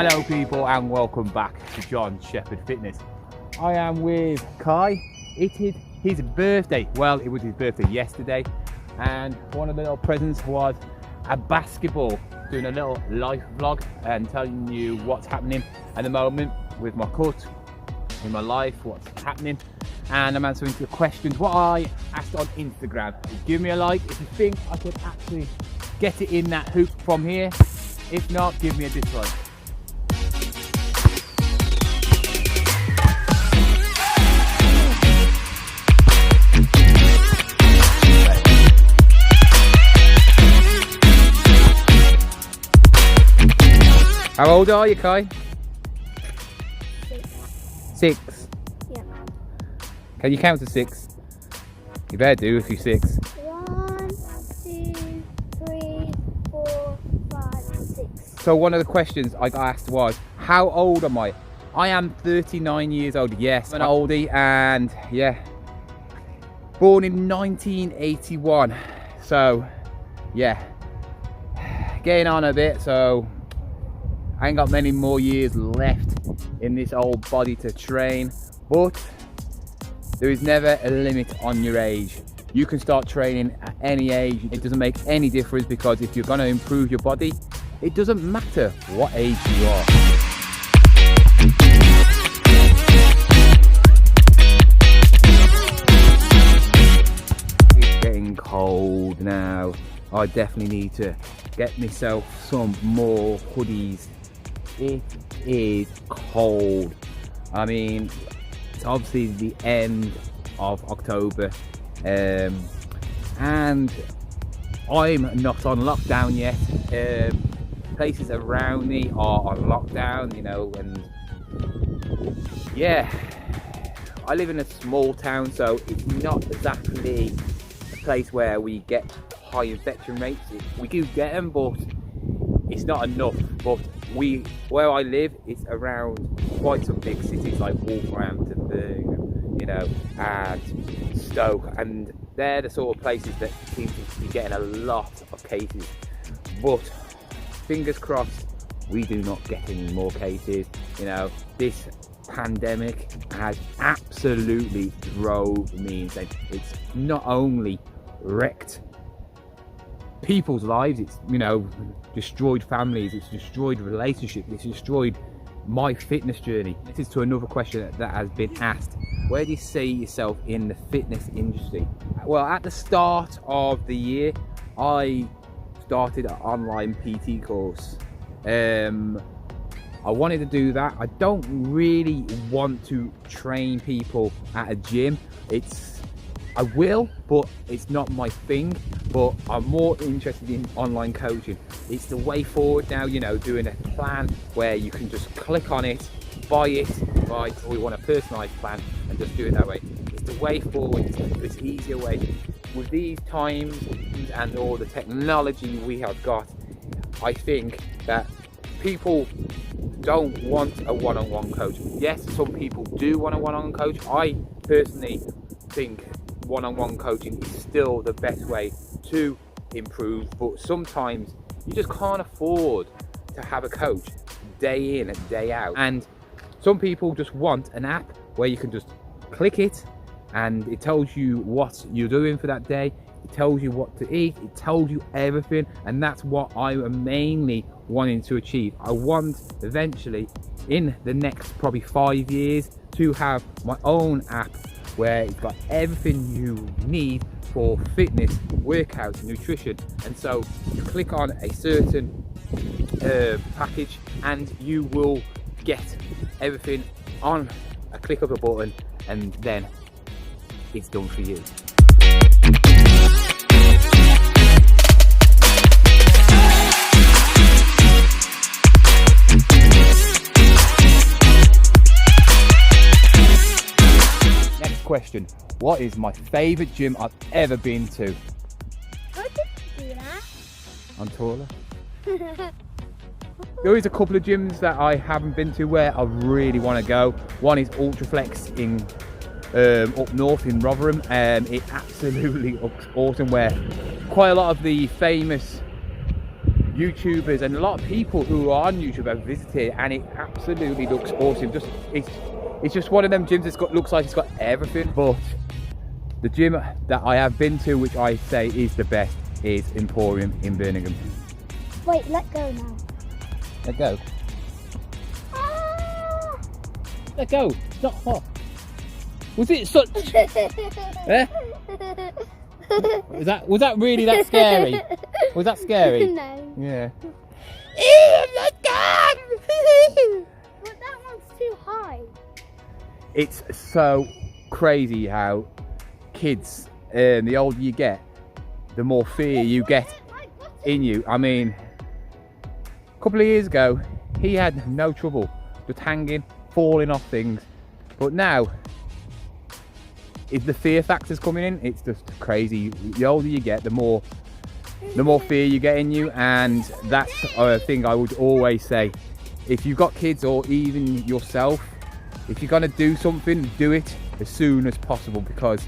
Hello people and welcome back to Jon Sheppard Fitness. I am with Kai. It is his birthday. Well, it was his birthday yesterday, and one of the little presents was a basketball. Doing a little life vlog and telling you what's happening at the moment with my cut, in my life, what's happening, and I'm answering your questions. What I asked on Instagram. Give me a like if you think I could actually get it in that hoop from here. If not, give me a dislike. How old are you, Kai? 6. Yeah. Can you count to 6? You better do if you're 6. 1, 2, 3, 4, 5, 6. So one of the questions I got asked was, how old am I? I am 39 years old. Yes, I'm an oldie, and yeah, born in 1981. So yeah, getting on a bit. So I ain't got many more years left in this old body to train, but there is never a limit on your age. You can start training at any age. It doesn't make any difference, because if you're going to improve your body, it doesn't matter what age you are. It's getting cold now. I definitely need to get myself some more hoodies. It is cold. I mean, it's obviously the end of October, and I'm not on lockdown yet. Places around me are on lockdown, you know, and yeah, I live in a small town, so it's not exactly a place where we get high infection rates. We do get them, but it's not enough. But where I live, it's around quite some big cities like Wolverhampton, Birmingham, you know, and Stoke, and they're the sort of places that seem to be getting a lot of cases. But fingers crossed, we do not get any more cases. You know, this pandemic has absolutely drove me insane. It's not only wrecked people's lives, it's, you know, destroyed families, it's destroyed relationships, it's destroyed my fitness journey. This is to another question that has been asked: where do you see yourself in the fitness industry? Well, at the start of the year, I started an online PT course. I wanted to do that. I don't really want to train people at a gym. I will, but it's not my thing. But I'm more interested in online coaching. It's the way forward now, you know, doing a plan where you can just click on it, buy it, right? Or we want a personalized plan and just do it that way. It's the way forward. It's this easier way. With these times and all the technology we have got, I think that people don't want a one-on-one coach. Yes, some people do want a one-on-one coach. I personally think one-on-one coaching is still the best way to improve, but sometimes you just can't afford to have a coach day in and day out. And some people just want an app where you can just click it and it tells you what you're doing for that day, it tells you what to eat, it tells you everything. And that's what I am mainly wanting to achieve. I want eventually, in the next probably 5 years, to have my own app where it's got everything you need for fitness, workouts, nutrition. And so you click on a certain package and you will get everything on a click of a button, and then it's done for you. Question: what is my favourite gym I've ever been to? I didn't do that. I'm taller. There is a couple of gyms that I haven't been to where I really want to go. One is Ultraflex in up north in Rotherham. It absolutely looks awesome, where quite a lot of the famous YouTubers and a lot of people who are on YouTube have visited, and it absolutely looks awesome. It's just one of them gyms that's looks like it's got everything. But the gym that I have been to, which I say is the best, is Emporium in Birmingham. Wait, let go now. Let go. Ah! Let go. It's not hot. Was it such? Eh? Was that really that scary? Was that scary? No. Yeah. But that one's too high. It's so crazy how kids, the older you get, the more fear you get in you. I mean, a couple of years ago, he had no trouble just hanging, falling off things. But now, if the fear factor's coming in, it's just crazy. The older you get, the more fear you get in you. And that's a thing I would always say. If you've got kids, or even yourself, if you're gonna do something, do it as soon as possible, because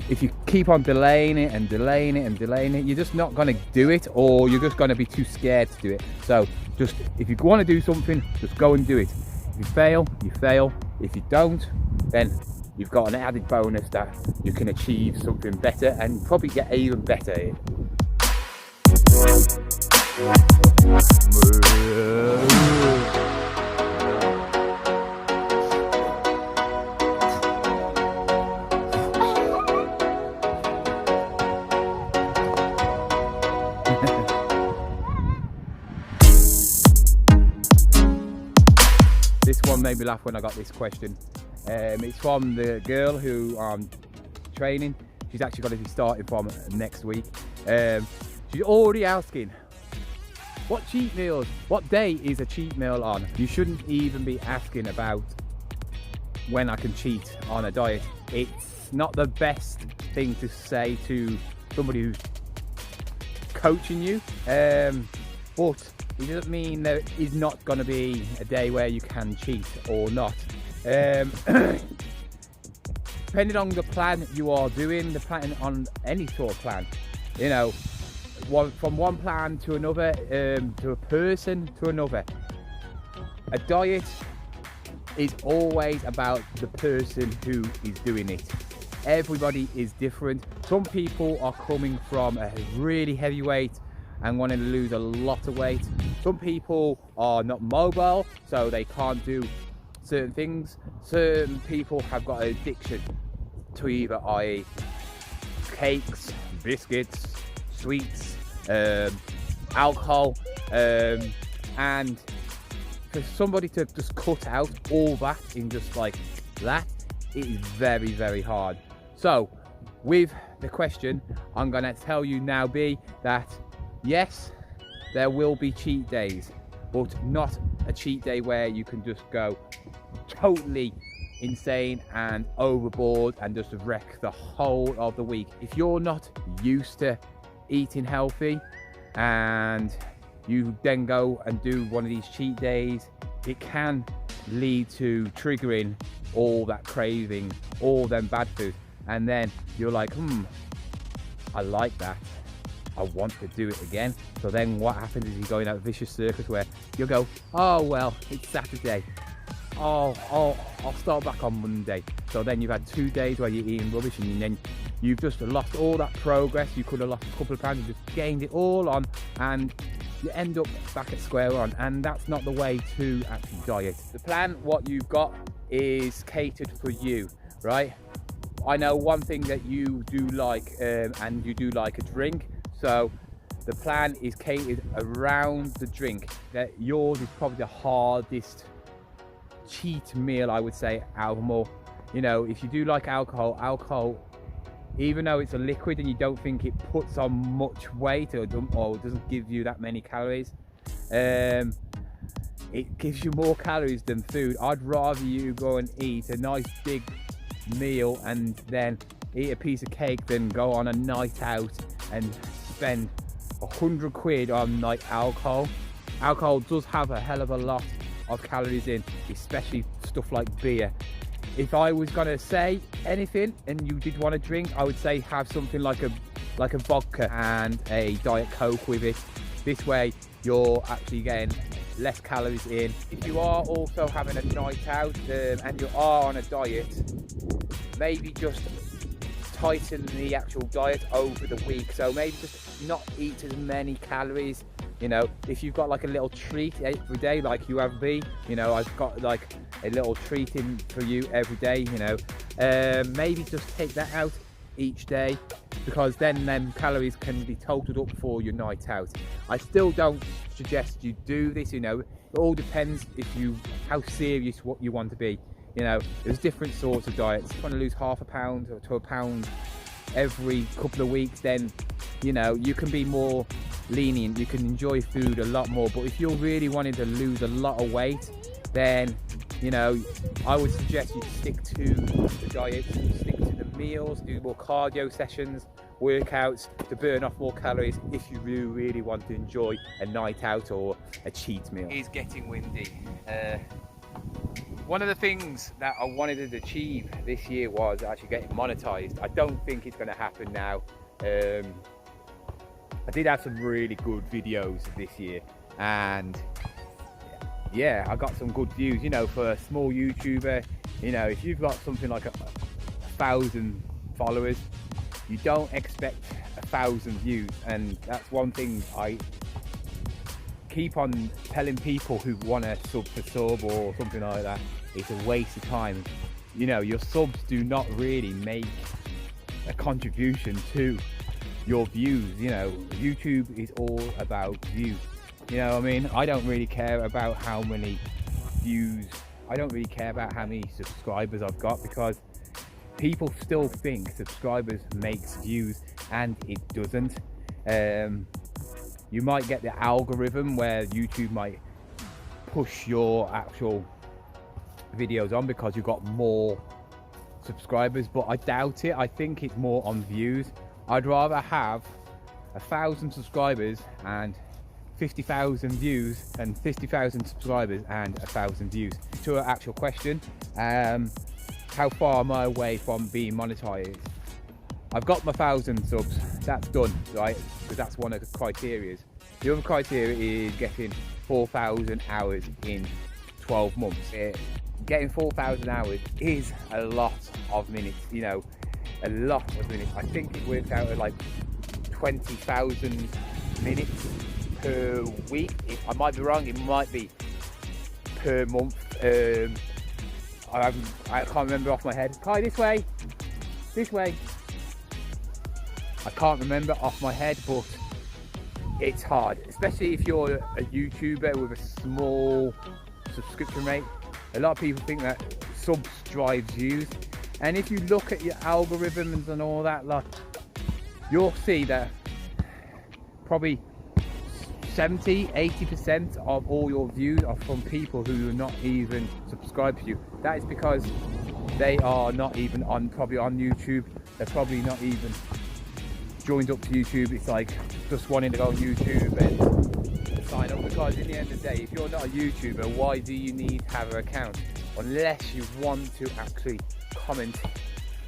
if you keep on delaying it and delaying it and delaying it, you're just not gonna do it, or you're just gonna be too scared to do it. So just, if you wanna do something, just go and do it. If you fail, you fail. If you don't, then you've got an added bonus that you can achieve something better and probably get even better. This one made me laugh when I got this question. It's from the girl who I'm training. She's actually going to be starting from next week. She's already asking, what cheat meals, what day is a cheat meal on? You shouldn't even be asking about when I can cheat on a diet. It's not the best thing to say to somebody who's coaching you, but it doesn't mean there is not going to be a day where you can cheat or not. Depending on the plan you are doing, depending on any sort of plan, you know, from one plan to another, to a person to another. A diet is always about the person who is doing it. Everybody is different. Some people are coming from a really heavy weight and wanting to lose a lot of weight. Some people are not mobile, so they can't do certain things. Certain people have got an addiction to either cakes, biscuits, sweets, alcohol, and for somebody to just cut out all that in just like that, it is very, very hard. So with the question, I'm gonna tell you now, B, that yes, there will be cheat days, but not a cheat day where you can just go totally insane and overboard and just wreck the whole of the week. If you're not used to eating healthy and you then go and do one of these cheat days, it can lead to triggering all that craving, all them bad food, and then you're like, I like that, I want to do it again. So then what happens is you go in that vicious circus where you'll go, oh well, it's Saturday, I'll start back on Monday. So then you've had 2 days where you're eating rubbish, and then you've just lost all that progress. You could have lost a couple of pounds, you just gained it all on, and you end up back at square one, and that's not the way to actually diet. The plan, what you've got, is catered for you, right? I know one thing that you do like, and you do like a drink, so the plan is catered around the drink. That yours is probably the hardest cheat meal, I would say, out of them all. You know, if you do like alcohol, even though it's a liquid and you don't think it puts on much weight or doesn't give you that many calories, it gives you more calories than food. I'd rather you go and eat a nice big meal and then eat a piece of cake than go on a night out and spend 100 quid on like alcohol. Alcohol does have a hell of a lot of calories in, especially stuff like beer. If I was gonna say anything and you did want to drink, I would say have something like a like a vodka and a Diet Coke with it. This way you're actually getting less calories in. If you are also having a night out and you are on a diet, maybe just tighten the actual diet over the week. So maybe just not eat as many calories. You know, if you've got like a little treat every day, like you have me, you know, I've got like a little treat in for you every day, you know, maybe just take that out each day, because then them calories can be totaled up for your night out. I still don't suggest you do this, you know, it all depends how serious what you want to be. You know, there's different sorts of diets. If you want to lose half a pound or to a pound every couple of weeks, then, you know, you can be more lenient, you can enjoy food a lot more. But if you're really wanting to lose a lot of weight, then, you know, I would suggest you stick to the diet, stick to the meals, do more cardio sessions, workouts to burn off more calories if you really want to enjoy a night out or a cheat meal. It's getting windy. One of the things that I wanted to achieve this year was actually getting monetized. I don't think it's going to happen now. I did have some really good videos this year, and yeah, I got some good views. You know, for a small YouTuber, you know, if you've got something like 1,000 followers, you don't expect 1,000 views. And that's one thing I keep on telling people who want to sub for sub or something like that. It's a waste of time. You know, your subs do not really make a contribution to your views. You know, YouTube is all about views. You know what I mean? I don't really care about how many views, I don't really care about how many subscribers I've got, because people still think subscribers makes views, and it doesn't. You might get the algorithm where YouTube might push your actual videos on because you've got more subscribers, but I doubt it. I think it's more on views. I'd rather have 1,000 subscribers and 50,000 views than 50,000 subscribers and 1,000 views. To an actual question, how far am I away from being monetized? I've got my 1,000 subs, that's done, right? Because that's one of the criteria. The other criteria is getting 4,000 hours in 12 months. Getting 4,000 hours is a lot of minutes, you know, a lot of minutes. I think it works out at like 20,000 minutes per week. I might be wrong, it might be per month. I can't remember off my head. Kai, this way. I can't remember off my head, but it's hard, especially if you're a YouTuber with a small subscription rate. A lot of people think that subs drive views, and if you look at your algorithms and all that lot, you'll see that probably 70-80% of all your views are from people who are not even subscribed to you. That is because they are not even probably on YouTube. They're probably not even joined up to YouTube. It's like just wanting to go on YouTube and sign up, because in the end of the day, if you're not a YouTuber, why do you need to have an account unless you want to actually comment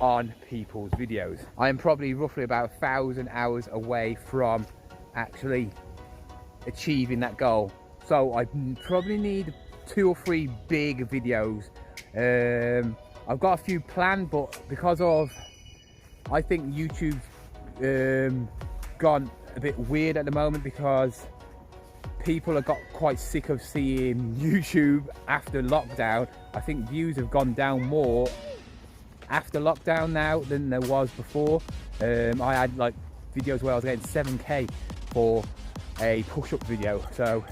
on people's videos? I am probably roughly about 1,000 hours away from actually achieving that goal, so I probably need 2 or 3 big videos. I've got a few planned, but because of, I think YouTube's gone a bit weird at the moment, because people have got quite sick of seeing YouTube after lockdown. I think views have gone down more after lockdown now than there was before. I had like videos where I was getting 7k for a push-up video, so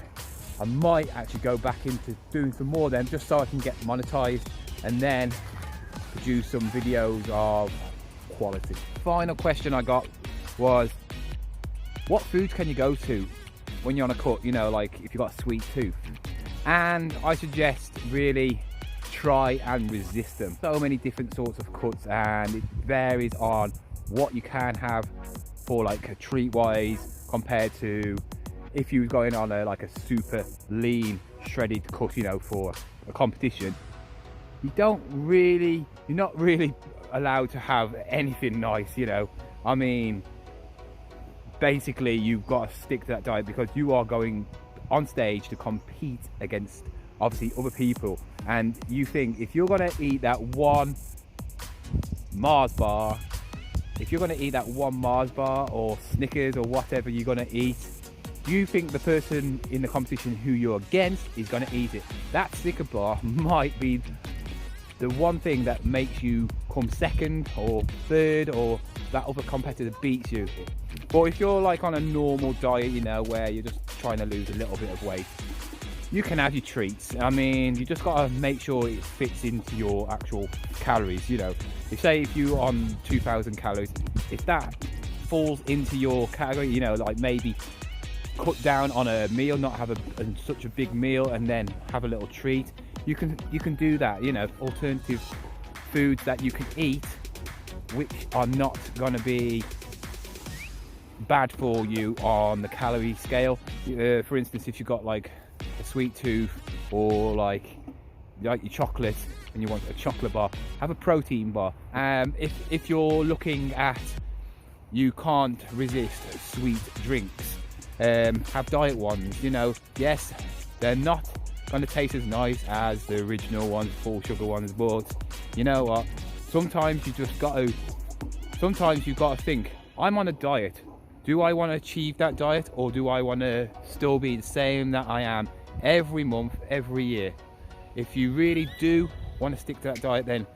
I might actually go back into doing some more then, just so I can get monetized and then produce some videos of quality. Final question I got was, what foods can you go to when you're on a cut, you know, like if you've got a sweet tooth? And I suggest really try and resist them. So many different sorts of cuts, and it varies on what you can have for like a treat wise compared to if you were going on like a super lean shredded cut, you know, for a competition. You're not really allowed to have anything nice, you know. I mean, basically you've got to stick to that diet because you are going on stage to compete against obviously other people, and you think if you're going to eat that one Mars bar, or Snickers or whatever you're going to eat, do you think the person in the competition who you're against is going to eat it? That Snicker bar might be the one thing that makes you come second or third, or that other competitor beats you. But if you're like on a normal diet, you know, where you're just trying to lose a little bit of weight, you can have your treats. I mean, you just got to make sure it fits into your actual calories, you know. If you're on 2,000 calories, if that falls into your category, you know, like maybe cut down on a meal, not have such a big meal and then have a little treat. You can do that, you know, alternative foods that you can eat which are not going to be bad for you on the calorie scale. For instance, if you've got like a sweet tooth, or like your chocolate and you want a chocolate bar, have a protein bar. If you're looking at, you can't resist sweet drinks, have diet ones. You know, yes, they're not going to taste as nice as the original ones, full sugar ones, but you know what, sometimes you've got to think, I'm on a diet. Do I want to achieve that diet, or do I want to still be the same that I am every month, every year? If you really do want to stick to that diet, then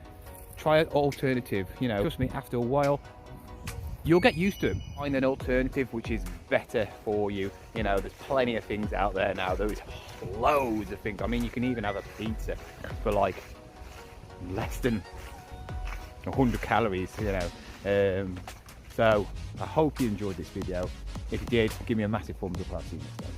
try an alternative. You know, trust me, after a while you'll get used to it. Find an alternative which is better for you. You know, there's plenty of things out there now. There is loads of things. I mean, you can even have a pizza for like less than 100 calories, you know. So I hope you enjoyed this video. If you did, give me a massive thumbs up. I'll see you next time.